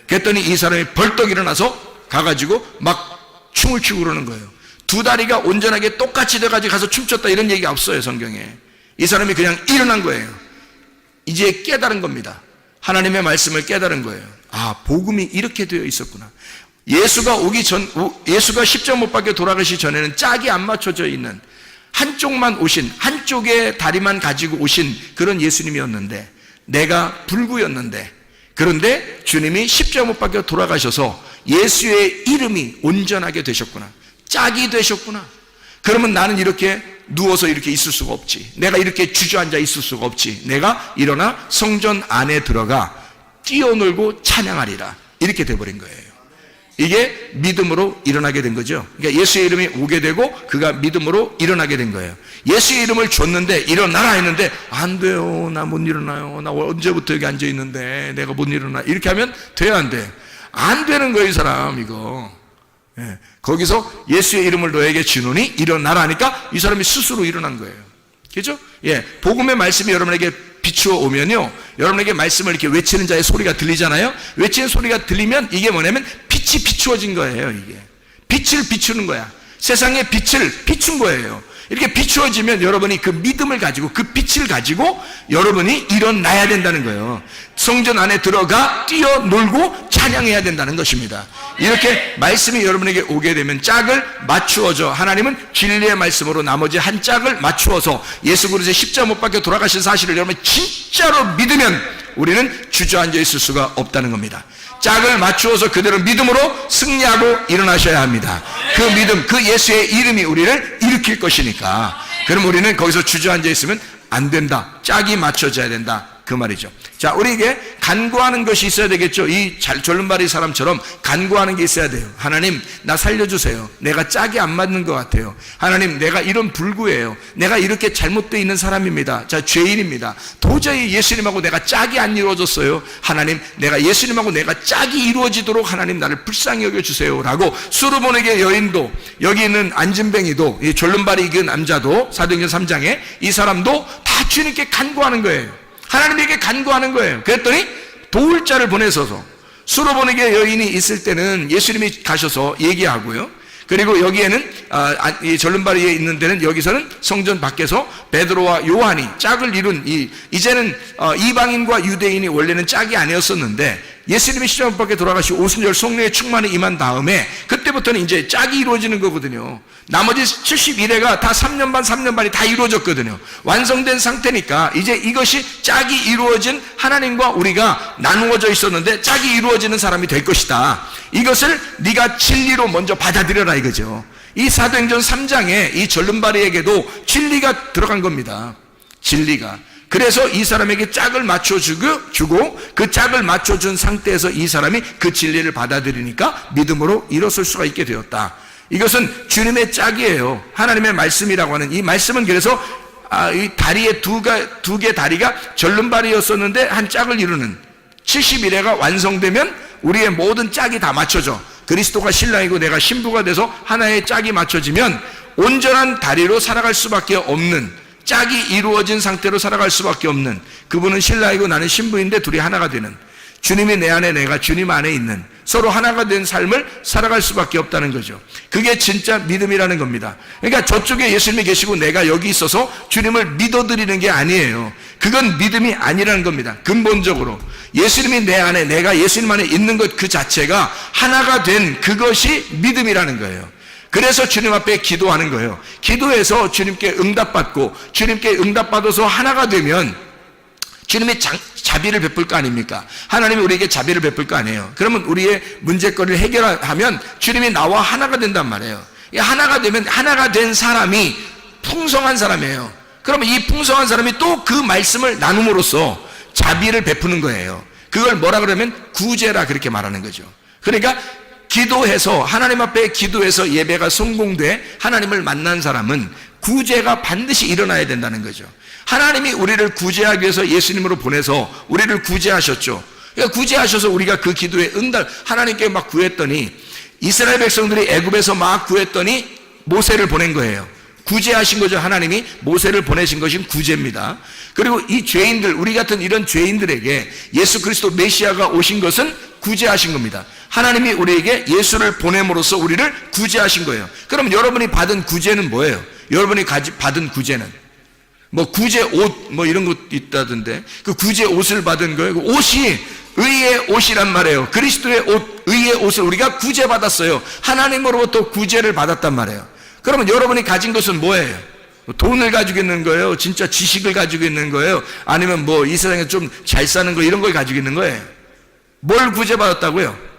Speaker 2: 그랬더니 이 사람이 벌떡 일어나서 가가지고 막 춤을 추고 그러는 거예요. 두 다리가 온전하게 똑같이 돼가지고 가서 춤췄다 이런 얘기가 없어요, 성경에. 이 사람이 그냥 일어난 거예요. 이제 깨달은 겁니다. 하나님의 말씀을 깨달은 거예요. 복음이 이렇게 되어 있었구나. 예수가 십자가 못 박혀 돌아가시 전에는 짝이 안 맞춰져 있는 한쪽의 다리만 가지고 오신 그런 예수님이었는데, 내가 불구였는데, 그런데 주님이 십자가 못 박혀 돌아가셔서 예수의 이름이 온전하게 되셨구나. 짝이 되셨구나. 그러면 나는 이렇게 누워서 이렇게 있을 수가 없지. 내가 이렇게 주저앉아 있을 수가 없지. 내가 일어나 성전 안에 들어가 뛰어놀고 찬양하리라. 이렇게 돼버린 거예요. 이게 믿음으로 일어나게 된 거죠. 그러니까 예수의 이름이 오게 되고 그가 믿음으로 일어나게 된 거예요. 예수의 이름을 줬는데 일어나라 했는데 안 돼요. 나 못 일어나요. 나 언제부터 여기 앉아 있는데 내가 못 일어나. 이렇게 하면 돼야 안 돼. 안 되는 거예요, 이 사람. 이거 예, 거기서 예수의 이름을 너에게 주노니 일어나라 하니까 이 사람이 스스로 일어난 거예요. 그죠? 예, 복음의 말씀이 여러분에게 비추어 오면요, 여러분에게 말씀을 이렇게 외치는 자의 소리가 들리잖아요. 외치는 소리가 들리면 이게 뭐냐면 빛이 비추어진 거예요. 이게 빛을 비추는 거야. 세상의 빛을 비춘 거예요. 이렇게 비추어지면 여러분이 그 믿음을 가지고, 그 빛을 가지고 여러분이 일어나야 된다는 거예요. 성전 안에 들어가 뛰어놀고 찬양해야 된다는 것입니다. 이렇게 말씀이 여러분에게 오게 되면 짝을 맞추어져, 하나님은 진리의 말씀으로 나머지 한 짝을 맞추어서 예수 그리스도의 십자가 못 박혀 돌아가신 사실을 여러분이 진짜로 믿으면 우리는 주저앉아 있을 수가 없다는 겁니다. 짝을 맞추어서 그대로 믿음으로 승리하고 일어나셔야 합니다. 그 믿음, 그 예수의 이름이 우리를 일으킬 것이니까. 그럼 우리는 거기서 주저앉아 있으면 안 된다. 짝이 맞춰져야 된다. 그 말이죠. 자, 우리에게 간구하는 것이 있어야 되겠죠. 이 졸름발이 사람처럼 간구하는 게 있어야 돼요. 하나님, 나 살려주세요. 내가 짝이 안 맞는 것 같아요. 하나님, 내가 이런 불구예요. 내가 이렇게 잘못되어 있는 사람입니다. 자, 죄인입니다. 도저히 예수님하고 내가 짝이 안 이루어졌어요. 하나님, 내가 예수님하고 내가 짝이 이루어지도록 하나님 나를 불쌍히 여겨주세요. 라고 수르보네게 여인도, 여기 있는 안진뱅이도, 이 졸름발이 그 남자도, 사도행전 3장에 이 사람도 다 주님께 간구하는 거예요. 하나님에게 간구하는 거예요. 그랬더니 도울 자를 보내셔서, 수로보네게 여인이 있을 때는 예수님이 가셔서 얘기하고요. 그리고 여기에는 이 절름발이에 있는 데는, 여기서는 성전 밖에서 베드로와 요한이 짝을 이룬, 이제는 이방인과 유대인이 원래는 짝이 아니었었는데 예수님이 십자가 밖에 돌아가시고 오순절 성령의 충만이 임한 다음에 그때부터는 이제 짝이 이루어지는 거거든요. 나머지 71회가 다 3년 반이 다 이루어졌거든요. 완성된 상태니까 이제 이것이 짝이 이루어진, 하나님과 우리가 나누어져 있었는데 짝이 이루어지는 사람이 될 것이다. 이것을 네가 진리로 먼저 받아들여라 이거죠. 이 사도행전 3장에 이 절름발이에게도 진리가 들어간 겁니다. 진리가. 그래서 이 사람에게 짝을 맞춰주고 그 짝을 맞춰준 상태에서 이 사람이 그 진리를 받아들이니까 믿음으로 일어설 수가 있게 되었다. 이것은 주님의 짝이에요. 하나님의 말씀이라고 하는 이 말씀은, 그래서 이 다리에 두 개 다리가 절름발이었었는데 한 짝을 이루는 71회가 완성되면 우리의 모든 짝이 다 맞춰져. 그리스도가 신랑이고 내가 신부가 돼서 하나의 짝이 맞춰지면 온전한 다리로 살아갈 수밖에 없는, 짝이 이루어진 상태로 살아갈 수밖에 없는, 그분은 신랑이고 나는 신부인데 둘이 하나가 되는, 주님이 내 안에 내가 주님 안에 있는, 서로 하나가 된 삶을 살아갈 수밖에 없다는 거죠. 그게 진짜 믿음이라는 겁니다. 그러니까 저쪽에 예수님이 계시고 내가 여기 있어서 주님을 믿어드리는 게 아니에요. 그건 믿음이 아니라는 겁니다. 근본적으로 예수님이 내 안에, 내가 예수님 안에 있는 것 그 자체가 하나가 된 그것이 믿음이라는 거예요. 그래서 주님 앞에 기도하는 거예요. 기도해서 주님께 응답받고, 주님께 응답받아서 하나가 되면 주님이 자비를 베풀 거 아닙니까? 하나님이 우리에게 자비를 베풀 거 아니에요. 그러면 우리의 문제거리를 해결하면 주님이 나와 하나가 된단 말이에요. 하나가 되면 하나가 된 사람이 풍성한 사람이에요. 그러면 이 풍성한 사람이 또 그 말씀을 나눔으로써 자비를 베푸는 거예요. 그걸 뭐라 그러면 구제라 그렇게 말하는 거죠. 그러니까 기도해서, 하나님 앞에 기도해서 예배가 성공돼 하나님을 만난 사람은 구제가 반드시 일어나야 된다는 거죠. 하나님이 우리를 구제하기 위해서 예수님으로 보내서 우리를 구제하셨죠. 그러니까 구제하셔서 우리가 그 기도에 응답, 하나님께 막 구했더니, 이스라엘 백성들이 애굽에서 막 구했더니 모세를 보낸 거예요. 구제하신 거죠. 하나님이 모세를 보내신 것이 구제입니다. 그리고 이 죄인들, 우리 같은 이런 죄인들에게 예수 그리스도 메시아가 오신 것은 구제하신 겁니다. 하나님이 우리에게 예수를 보냄으로써 우리를 구제하신 거예요. 그럼 여러분이 받은 구제는 뭐예요? 여러분이 받은 구제는 뭐 구제 옷 뭐 이런 것 있다던데, 그 구제 옷을 받은 거예요. 그 옷이 의의 옷이란 말이에요. 그리스도의 옷, 의의 옷을 우리가 구제받았어요. 하나님으로부터 구제를 받았단 말이에요. 그러면 여러분이 가진 것은 뭐예요? 돈을 가지고 있는 거예요? 진짜 지식을 가지고 있는 거예요? 아니면 뭐 이 세상에 좀 잘 사는 거, 이런 걸 가지고 있는 거예요? 뭘 구제받았다고요?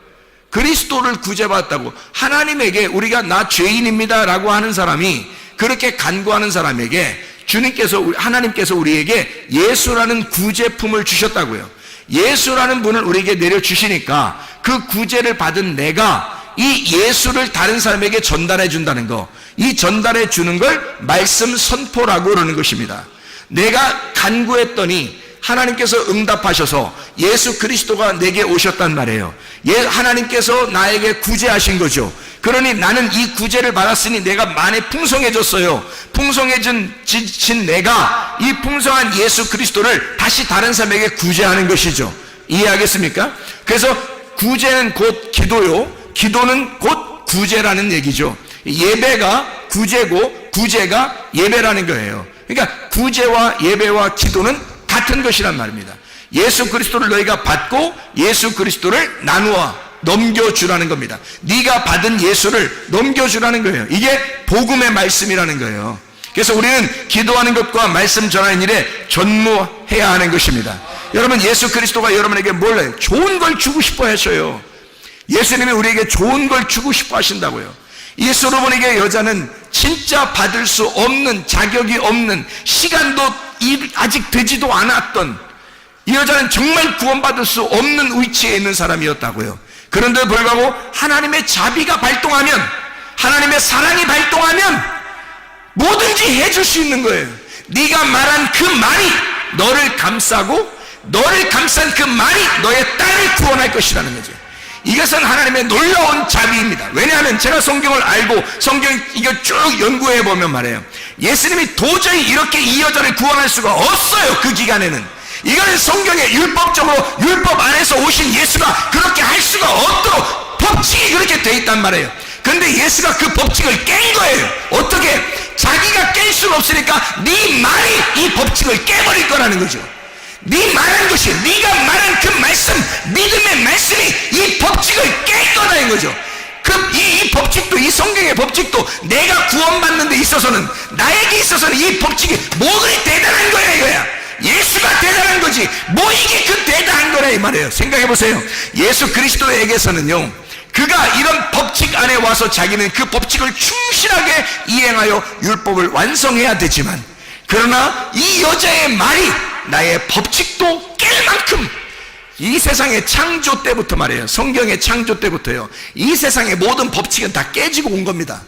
Speaker 2: 그리스도를 구제받았다고. 하나님에게 우리가 나 죄인입니다 라고 하는 사람이, 그렇게 간구하는 사람에게 주님께서, 하나님께서 우리에게 예수라는 구제품을 주셨다고요. 예수라는 분을 우리에게 내려주시니까 그 구제를 받은 내가 이 예수를 다른 사람에게 전달해 준다는 거, 이 전달해 주는 걸 말씀 선포라고 그러는 것입니다. 내가 간구했더니 하나님께서 응답하셔서 예수 그리스도가 내게 오셨단 말이에요. 하나님께서 나에게 구제하신 거죠. 그러니 나는 이 구제를 받았으니 내가 많이 풍성해졌어요. 풍성해진 내가 이 풍성한 예수 그리스도를 다시 다른 사람에게 구제하는 것이죠. 이해하겠습니까? 그래서 구제는 곧 기도요, 기도는 곧 구제라는 얘기죠. 예배가 구제고 구제가 예배라는 거예요. 그러니까 구제와 예배와 기도는 같은 것이란 말입니다. 예수 그리스도를 너희가 받고 예수 그리스도를 나누어 넘겨주라는 겁니다. 네가 받은 예수를 넘겨주라는 거예요. 이게 복음의 말씀이라는 거예요. 그래서 우리는 기도하는 것과 말씀 전하는 일에 전무해야 하는 것입니다. 여러분, 예수 그리스도가 여러분에게 뭘 해요? 좋은 걸 주고 싶어 하셔요. 예수님이 우리에게 좋은 걸 주고 싶어 하신다고요. 이 솔로몬에게 여자는 진짜 받을 수 없는, 자격이 없는, 시간도 아직 되지도 않았던, 이 여자는 정말 구원받을 수 없는 위치에 있는 사람이었다고요. 그런데도 불구하고 하나님의 자비가 발동하면, 하나님의 사랑이 발동하면 뭐든지 해줄 수 있는 거예요. 네가 말한 그 말이 너를 감싸고 너를 감싼 그 말이 너의 딸을 구원할 것이라는 거죠. 이것은 하나님의 놀라운 자비입니다. 왜냐하면 제가 성경을 알고 성경 이거 쭉 연구해 보면 말해요, 예수님이 도저히 이렇게 이 여자를 구원할 수가 없어요. 그 기간에는 이거는 성경에 율법적으로 율법 안에서 오신 예수가 그렇게 할 수가 없도록 법칙이 그렇게 돼 있단 말이에요. 그런데 예수가 그 법칙을 깬 거예요. 어떻게? 자기가 깰 수는 없으니까 네 말이 이 법칙을 깨버릴 거라는 거죠. 네 말한 것이, 네가 말한 그 말씀, 믿음의 말씀이 이 법칙을 깰 거라는 거죠. 이 법칙도, 이 성경의 법칙도 내가 구원받는 데 있어서는, 나에게 있어서는 이 법칙이 뭐 그리 대단한 거야 이거야. 예수가 대단한 거지 뭐 이게 그 대단한 거라 이 말이에요. 생각해 보세요. 예수 그리스도에게서는요, 그가 이런 법칙 안에 와서 자기는 그 법칙을 충실하게 이행하여 율법을 완성해야 되지만, 그러나 이 여자의 말이 나의 법칙도 깰 만큼, 이 세상의 창조 때부터 말이에요, 성경의 창조 때부터요, 이 세상의 모든 법칙은 다 깨지고 온 겁니다.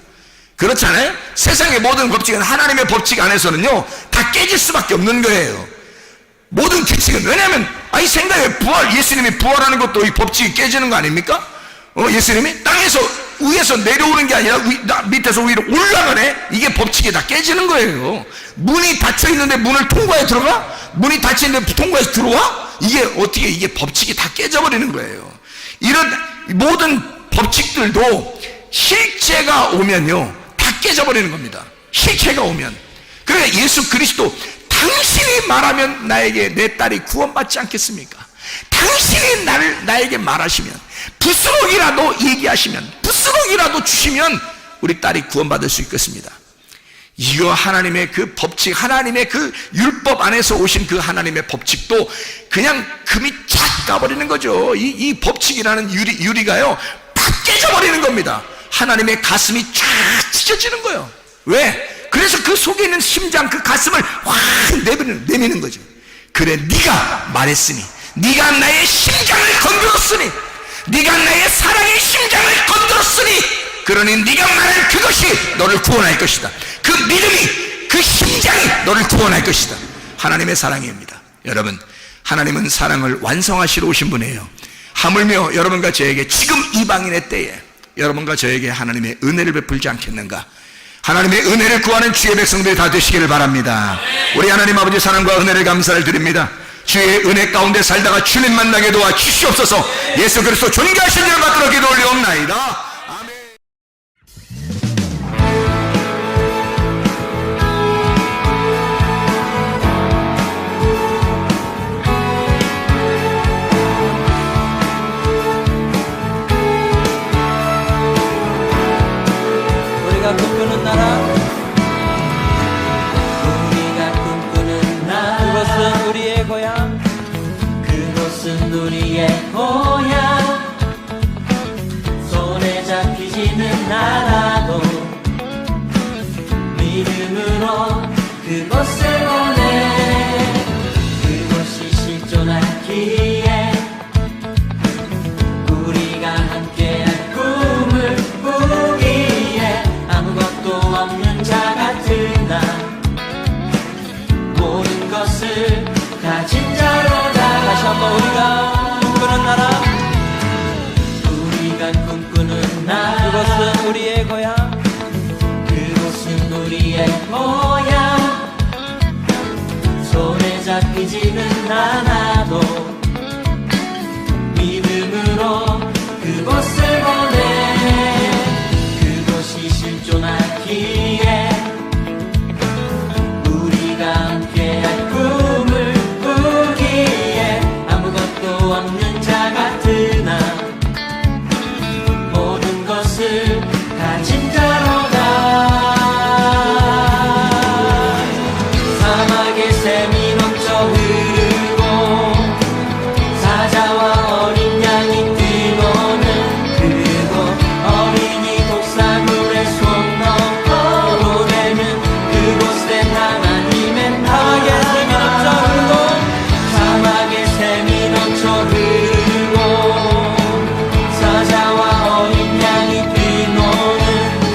Speaker 2: 그렇잖아요? 세상의 모든 법칙은 하나님의 법칙 안에서는요 다 깨질 수밖에 없는 거예요. 모든 규칙은. 왜냐하면 생각해, 예수님이 부활하는 것도 이 법칙이 깨지는 거 아닙니까? 예수님이 땅에서 위에서 내려오는 게 아니라 밑에서 위로 올라가네. 이게 법칙이 다 깨지는 거예요. 문이 닫혀 있는데 문을 통과해 들어가? 문이 닫혀 있는데 통과해서 들어와? 이게 어떻게, 이게 법칙이 다 깨져버리는 거예요. 이런 모든 법칙들도 실체가 오면요 다 깨져버리는 겁니다. 실체가 오면. 그러니까 예수 그리스도, 당신이 말하면 나에게 내 딸이 구원받지 않겠습니까? 당신이 나에게 말하시면, 붓으로이라도 얘기하시면, 붓으로이라도 주시면 우리 딸이 구원받을 수 있겠습니다. 이거 하나님의 그 법칙, 하나님의 그 율법 안에서 오신 그 하나님의 법칙도 그냥 금이 쫙 가버리는 거죠. 이 법칙이라는 유리가요 팍 깨져버리는 겁니다. 하나님의 가슴이 쫙 찢어지는 거예요. 왜? 그래서 그 속에 있는 심장, 그 가슴을 확 내미는 거죠. 그래, 네가 말했으니, 네가 나의 심장을 건드렸으니, 네가 나의 사랑의 심장을 건드렸으니, 그러니 네가 말한 그것이 너를 구원할 것이다. 그 믿음이, 그 심장이 너를 구원할 것이다. 하나님의 사랑입니다. 여러분, 하나님은 사랑을 완성하시러 오신 분이에요. 하물며 여러분과 저에게 지금 이방인의 때에 여러분과 저에게 하나님의 은혜를 베풀지 않겠는가? 하나님의 은혜를 구하는 주의 백성들이 다 되시기를 바랍니다. 우리 하나님 아버지 사랑과 은혜를 감사를 드립니다. 주의 은혜 가운데 살다가 주님 만나게 도와 주시옵소서. 예수 그리스도 존귀하신 이름 받들어 기도 올리옵나이다. 아멘.
Speaker 3: 우리가 꿈꾸는 나라, 우리가 꿈꾸는 나라, 그것은 우리의 고향, 그곳은 우리의 고향. 손에 잡히지는 않아도 믿음으로 그곳을 보내. 그곳이 실존하기에 우리가 함께한 꿈을 꾸기에 아무것도 없는 자 같은 나, 모든 것을 가진 자로다. 다시 한번 우리가 꿈꾸는 나라, 우리가 꿈꾸는 나라, 그것은 우리의 모양 손에 잡히지는 않아도 믿음으로 그곳을 보내 그곳이 실존하기에 우리가 함께할 꿈을 꾸기에 아무것도 없는 자 같으나 모든 것을 가진 자로 가 사막의 샘이 넘쳐 흐르고 사자와 어린 양이 뛰노는 그곳 어린이 독사물의 손 넘어 보내는 그곳엔 하나님의 나라의 샘이 넘쳐 흐르고 사막의 샘이 넘쳐 흐르고 사자와 어린 양이 뛰노는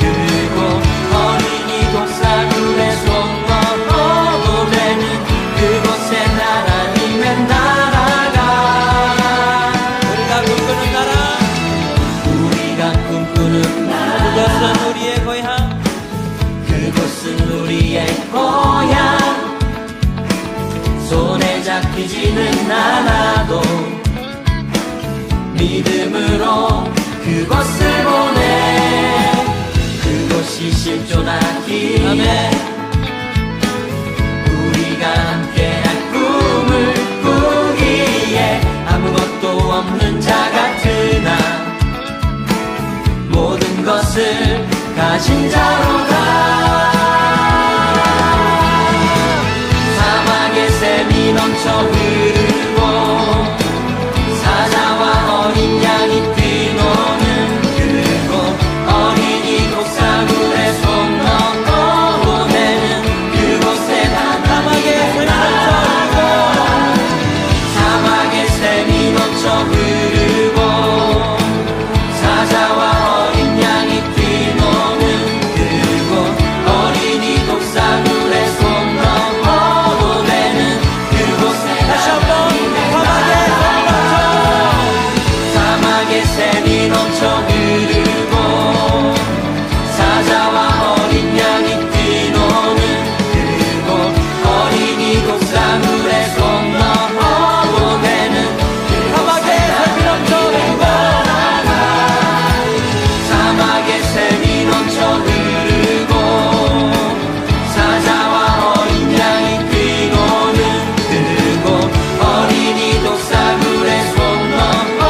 Speaker 3: 그곳 어린이 독사물의 손 넘어 보내는 그곳엔 하나님의 나라가
Speaker 1: 우리가 꿈꾸는 나라 그것은 우리의 고향
Speaker 3: 그곳은 우리의 고향 손에 잡히지는 않아도 믿음으로 그곳을 보내 그곳이 실존하기에
Speaker 1: 아멘.
Speaker 3: 우리가 함께할 꿈을 꾸기에 아무것도 없는 자 같으나 모든 것을 가진 자로 가 사막의 샘이 넘쳐 흐르고 사자와 어린 양이 뛰노는 그곳 어린이 독사물의 손 넘어 보내는 그곳에 하나님의 나라 사막의 샘이 넘쳐 흐르고 사자와 어린 양이 뛰노는 그곳 어린이 독사물의 손 넘어 보내는 그곳에 하나님의 나라 사막의 샘이 넘쳐 흐르고 사자와 어린 양이 뛰노는 그곳 어린이 독사물의 손 넘어 보내는 그곳에 하나님의 나라 사막의 샘이 넘쳐 흐르고 사자와 어린 양이 뛰노는 그곳 어린이 독사물의 손 넘어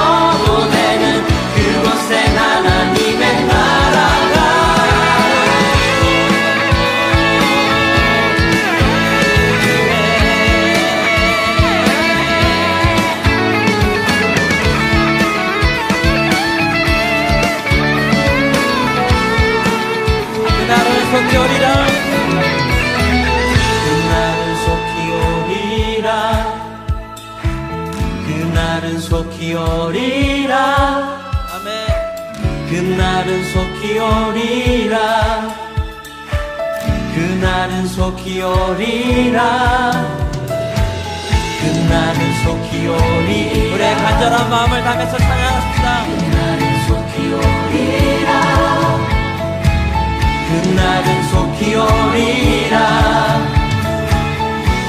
Speaker 3: 보내는 그곳엔 하나님의 나라가
Speaker 1: 그날은 속히 오리라
Speaker 3: 그날은 속히 오리라 그날은 속히 오리라
Speaker 1: 아멘.
Speaker 3: 그날은 속히 오리라 그날은 속히 오리라 그날은 속히 오리라
Speaker 1: 우리의 간절한 마음을 담아서 찬양합시다.
Speaker 3: 그날은 속히 오리라 그날은 속히 오리라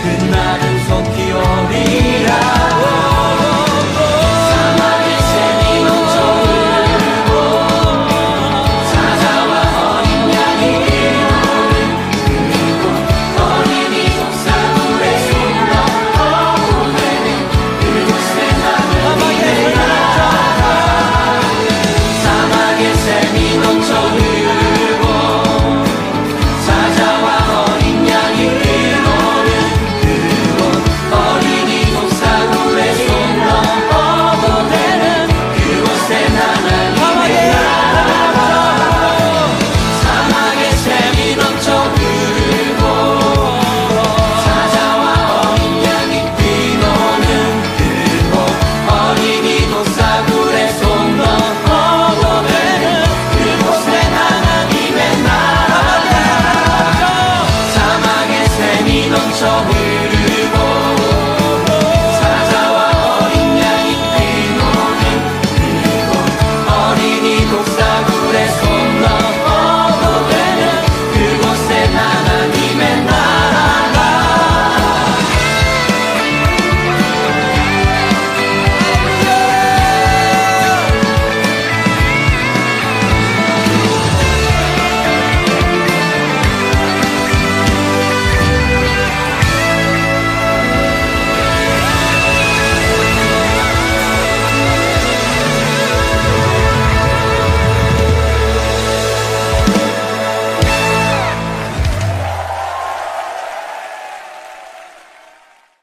Speaker 3: 그날은 속히 오리라 사막의 샘이 넘쳐 흐르고 사자와 어린 양이 뛰노는 그곳 어린이 독사물의 손 넘어 보내는 그곳에 하나님의 나라 사막의 샘이 넘쳐